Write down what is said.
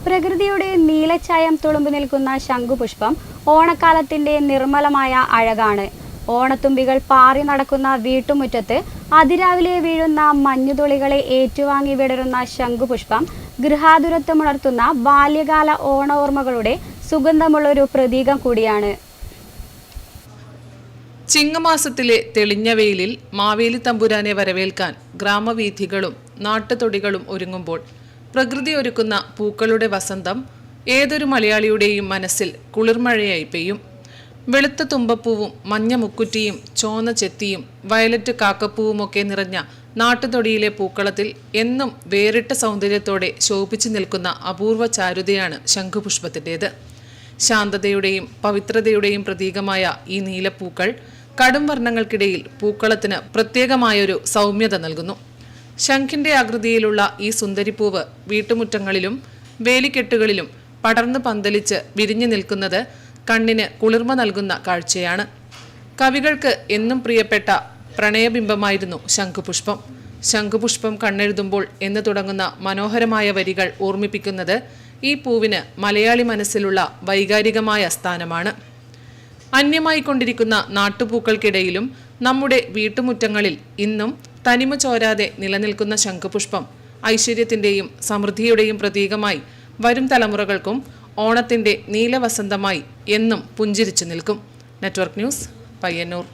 പ്രകൃതിയുടെ നീലച്ചായം തുളുമ്പി നിൽക്കുന്ന ശംഖുപുഷ്പം ഓണക്കാലത്തിന്റെ നിർമ്മലമായ അഴകാണ്. ഓണത്തുമ്പികൾ പാറി നടക്കുന്ന വീട്ടുമുറ്റത്ത് അതിരാവിലെ വീഴുന്ന മഞ്ഞുതുള്ളികളെ ഏറ്റുവാങ്ങി വിടരുന്ന ശംഖുപുഷ്പം ഗൃഹാതുരത്വമുണർത്തുന്ന ബാല്യകാല ഓണ ഓർമ്മകളുടെ സുഗന്ധമുള്ളൊരു പ്രതീകം കൂടിയാണ്. ചിങ്ങമാസത്തിലെ തെളിഞ്ഞ വെയിലിൽ മാവേലി തമ്പുരാനെ വരവേൽക്കാൻ ഗ്രാമവീഥികളും നാട്ടുതൊടികളും ഒരുങ്ങുമ്പോൾ പ്രകൃതി ഒരുക്കുന്ന പൂക്കളുടെ വസന്തം ഏതൊരു മലയാളിയുടെയും മനസ്സിൽ കുളിർമഴയായി പെയ്യും. വെളുത്ത തുമ്പപ്പൂവും മഞ്ഞ മുക്കുറ്റിയും ചോന്ന ചെത്തിയും വയലറ്റ് കാക്കപ്പൂവുമൊക്കെ നിറഞ്ഞ നാട്ടുതൊടിയിലെ പൂക്കളത്തിൽ എന്നും വേറിട്ട സൗന്ദര്യത്തോടെ ശോഭിച്ചു നിൽക്കുന്ന അപൂർവ ചാരുതയാണ് ശംഖുപുഷ്പത്തിൻ്റേത്. ശാന്തതയുടെയും പവിത്രതയുടെയും പ്രതീകമായ ഈ നീലപ്പൂക്കൾ കടും വർണ്ണങ്ങൾക്കിടയിൽ പൂക്കളത്തിന് പ്രത്യേകമായൊരു സൗമ്യത നൽകുന്നു. ശംഖിന്റെ ആകൃതിയിലുള്ള ഈ സുന്ദരിപ്പൂവ് വീട്ടുമുറ്റങ്ങളിലും വേലിക്കെട്ടുകളിലും പടർന്നു പന്തലിച്ച് വിരിഞ്ഞു നിൽക്കുന്നത് കണ്ണിന് കുളിർമ നൽകുന്ന കാഴ്ചയാണ്. കവികൾക്ക് എന്നും പ്രിയപ്പെട്ട പ്രണയബിംബമായിരുന്നു ശംഖുപുഷ്പം. ശംഖുപുഷ്പം കണ്ണെഴുതുമ്പോൾ എന്ന് തുടങ്ങുന്ന മനോഹരമായ വരികൾ ഓർമ്മിപ്പിക്കുന്നത് ഈ പൂവിന് മലയാളി മനസ്സിലുള്ള വൈകാരികമായ സ്ഥാനമാണ്. അന്യമായിക്കൊണ്ടിരിക്കുന്ന നാട്ടുപൂക്കൾക്കിടയിലും നമ്മുടെ വീട്ടുമുറ്റങ്ങളിൽ ഇന്നും തനിമ ചോരാതെ നിലനിൽക്കുന്ന ശംഖുപുഷ്പം ഐശ്വര്യത്തിൻ്റെയും സമൃദ്ധിയുടെയും പ്രതീകമായി വരും തലമുറകൾക്കും ഓണത്തിൻ്റെ നീലവസന്തമായി എന്നും പുഞ്ചിരിച്ചു നിൽക്കും. Network news, Payyanur.